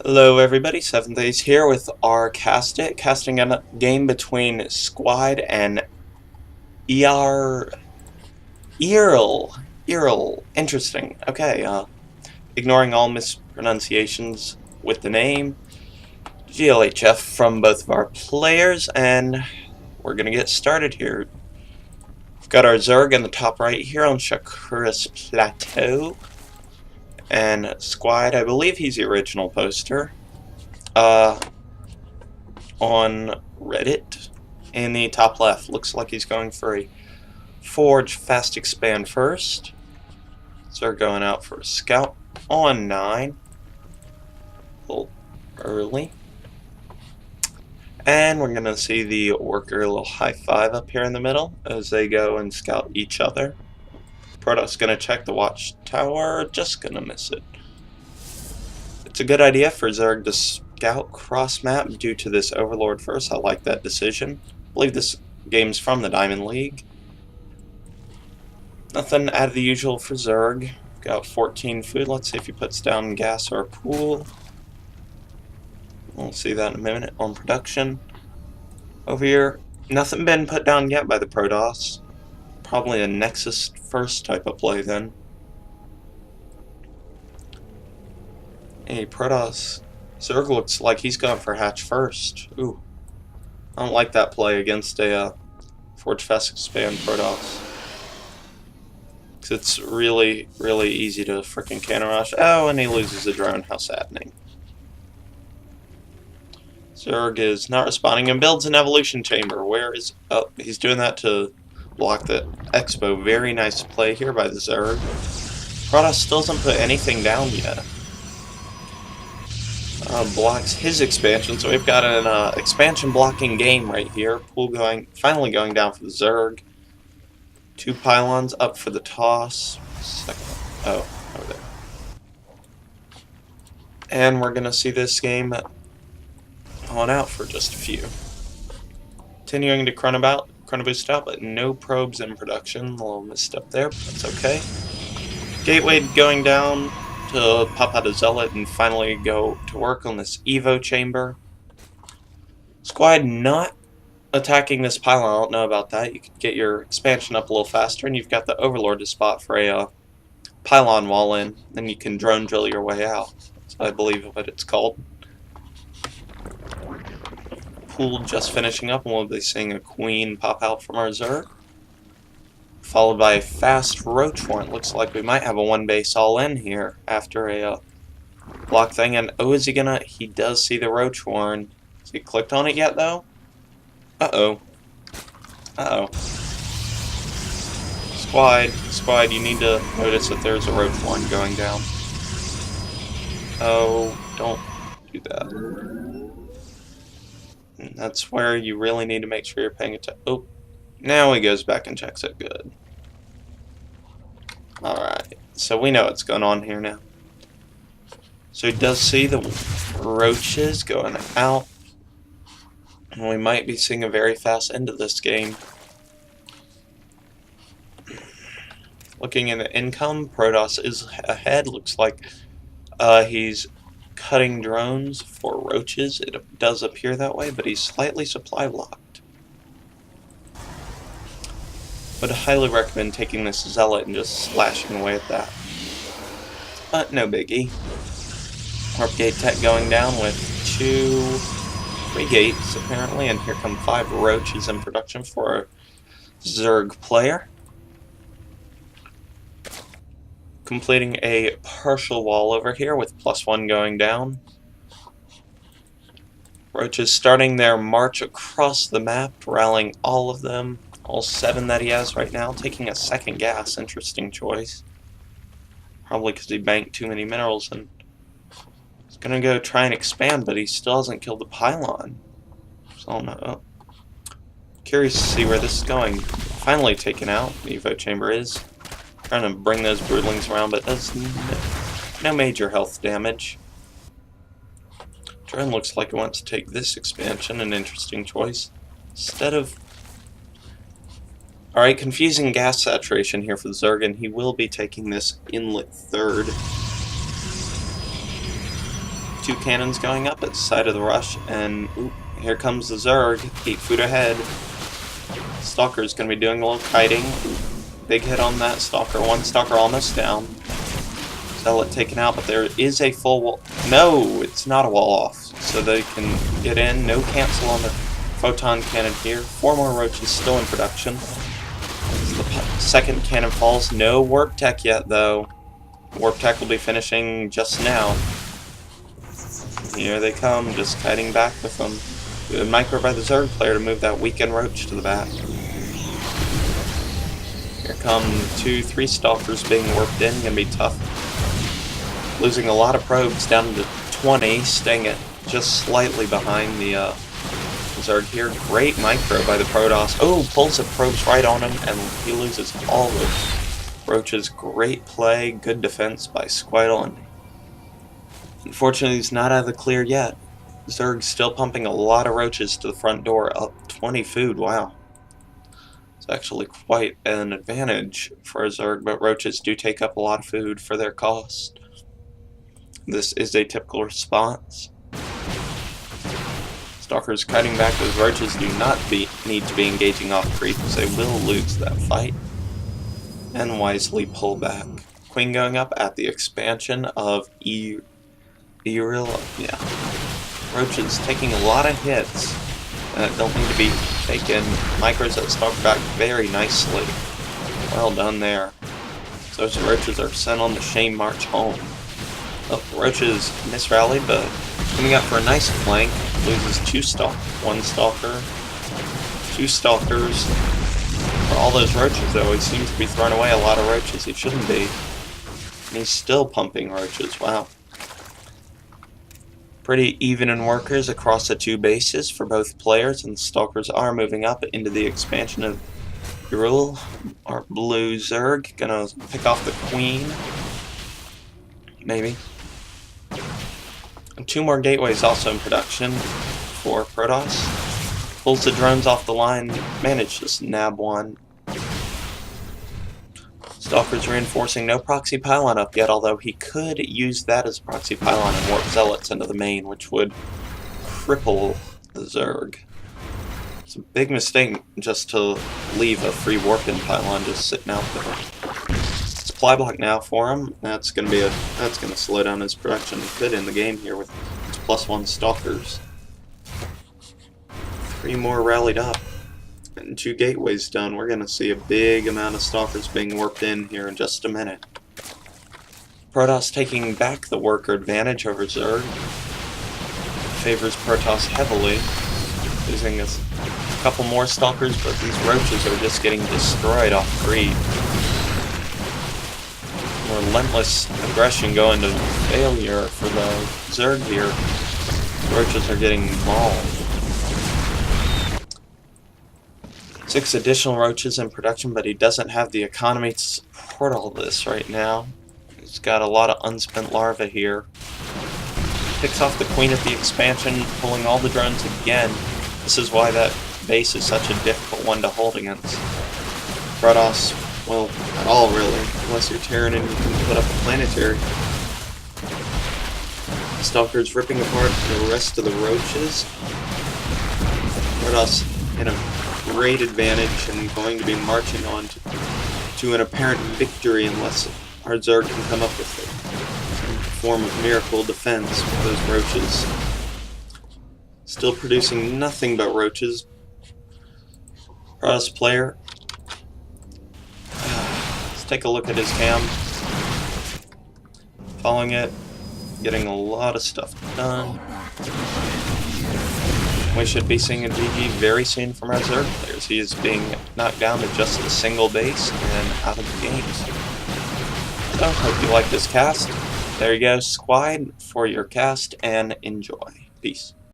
Hello everybody, 7th Ace here with our CastIt, casting a game between Squide and Eiril. Eiril. Interesting. Okay, ignoring all mispronunciations with the name. GLHF from both of our players, and we're gonna get started here. We've got our Zerg in the top right here on Shakura's Plateau. And Squide, I believe he's the original poster. On Reddit in the top left. Looks like he's going for a Forge Fast Expand first. So they're going out for a Scout on 9. A little early. And we're going to see the Worker a little high five up here in the middle as they go and scout each other. Protoss going to check the watchtower, just going to miss it. It's a good idea for Zerg to scout cross map due to this Overlord first. I like that decision. I believe this game's from the Diamond League. Nothing out of the usual for Zerg. Got 14 food. Let's see if he puts down gas or a pool. We'll see that in a minute on production. Over here, nothing been put down yet by the Protoss. Probably a Nexus first type of play then. Hey, Protoss. Zerg looks like he's going for hatch first. Ooh. I don't like that play against a Forge Fast Expand Protoss. Because it's really, really easy to frickin' counter rush. Oh, and he loses a drone. How saddening. Zerg is not responding and builds an evolution chamber. Where is... Oh, he's doing that to block the Expo. Very nice play here by the Zerg. Protoss still doesn't put anything down yet. Blocks his expansion, so we've got an expansion blocking game right here. Pool finally going down for the Zerg. 2 pylons up for the toss. Oh, over there. And we're gonna see this game on out for just a few. Continuing to chronoboost out, but no probes in production. A little misstep there, but that's okay. Gateway going down to pop out a Zealot and finally go to work on this Evo chamber. Squide not attacking this pylon. I don't know about that. You could get your expansion up a little faster, and you've got the Overlord to spot for a pylon wall in. Then you can drone drill your way out. That's, I believe, what it's called. Pool just finishing up, and we'll be seeing a Queen pop out from our Zerg. Followed by a fast Roach Warrant. Looks like we might have a 1 base all in here after a block thing. And oh, is he gonna? He does see the Roach Warrant. Has he clicked on it yet, though? Uh-oh. Uh-oh. Squide, you need to notice that there's a Roach Warrant going down. Oh, don't do that. That's where you really need to make sure you're paying attention. Oh. Now he goes back and checks it. Good. Alright, so we know what's going on here now. So he does see the roaches going out. And we might be seeing a very fast end of this game. Looking in the income, Protoss is ahead. Looks like he's cutting drones for roaches. It does appear that way, but he's slightly supply blocked. Would highly recommend taking this Zealot and just slashing away at that. But no biggie. Warp Gate Tech going down with 3 gates apparently, and here come 5 roaches in production for a Zerg player. Completing a partial wall over here with +1 going down. Roaches starting their march across the map, rallying all of them. All 7 that he has right now, taking a second gas. Interesting choice. Probably because he banked too many minerals and he's gonna go try and expand, but he still hasn't killed the pylon. So I don't know. Curious to see where this is going. Finally taken out. The Evo chamber is trying to bring those broodlings around, but does no major health damage. Drone looks like it wants to take this expansion, an interesting choice. Instead of... Alright, confusing gas saturation here for the Zerg, and he will be taking this inlet third. 2 cannons going up at the side of the rush, and here comes the Zerg, 8 foot ahead. Stalker's going to be doing a little kiting. Big hit on that Stalker. 1 Stalker almost down. Zealot taken out, but there is a full wall. No, it's not a wall off, so they can get in. No cancel on the photon cannon here. 4 more roaches still in production. The second cannon falls. No warp tech yet, though. Warp tech will be finishing just now. Here they come, just kiting back with them. Good micro by the Zerg player to move that weakened roach to the back. Here come 2, 3 Stalkers being warped in. Gonna be tough. Losing a lot of probes down to 20, staying at just slightly behind the Zerg here. Great micro by the Protoss. Oh, pulls the probes right on him, and he loses all those roaches. Great play, good defense by Squide. Unfortunately, he's not out of the clear yet. Zerg's still pumping a lot of roaches to the front door, up 20 food, wow. It's actually quite an advantage for a Zerg, but roaches do take up a lot of food for their cost. This is a typical response. Stalkers cutting back. Those roaches do not need to be engaging off creeps. They will lose that fight. And wisely pull back. Queen going up at the expansion of Eiril. Yeah. Roaches taking a lot of hits that don't need to be taken. Micros that stalk back very nicely. Well done there. So those roaches are sent on the shame march home. Oh, roaches misrallied, but coming up for a nice flank. Loses 2 1 Stalker. 2 Stalkers. For all those roaches, though, he seems to be throwing away a lot of roaches he shouldn't be. And he's still pumping roaches, wow. Pretty even in workers across the 2 bases for both players, and the Stalkers are moving up into the expansion of Eiril. Our blue Zerg gonna pick off the Queen. Maybe. And 2 more gateways also in production for Protoss. Pulls the drones off the line, managed to nab 1. Stalker's reinforcing, no proxy pylon up yet, although he could use that as a proxy pylon and warp Zealots into the main, which would cripple the Zerg. It's a big mistake just to leave a free warp-in pylon just sitting out there. Supply block now for him. That's gonna slow down his production. He could end the game here with his +1 Stalkers. 3 more rallied up. And 2 gateways done. We're gonna see a big amount of Stalkers being warped in here in just a minute. Protoss taking back the worker advantage over Zerg. Favors Protoss heavily. Losing a couple more Stalkers, but these roaches are just getting destroyed off creep. Relentless aggression going to failure for the Zerg here. Roaches are getting mauled. 6 additional roaches in production, but he doesn't have the economy to support all this right now. He's got a lot of unspent larvae here. Picks off the Queen at the expansion, pulling all the drones again. This is why that base is such a difficult one to hold against. Protoss, well, at all really, unless you're Terran and you can put up a planetary. Stalker's ripping apart the rest of the roaches. Protoss in a great advantage and going to be marching on to an apparent victory unless our Zerg can come up with some form of miracle defense with those roaches. Still producing nothing but roaches. Protoss player. Let's take a look at his cam. Following it, getting a lot of stuff done. We should be seeing a GG very soon from our Zerg players. He is being knocked down to just a single base and out of the games. So, hope you like this cast. There you go, Squide, for your cast, and enjoy. Peace.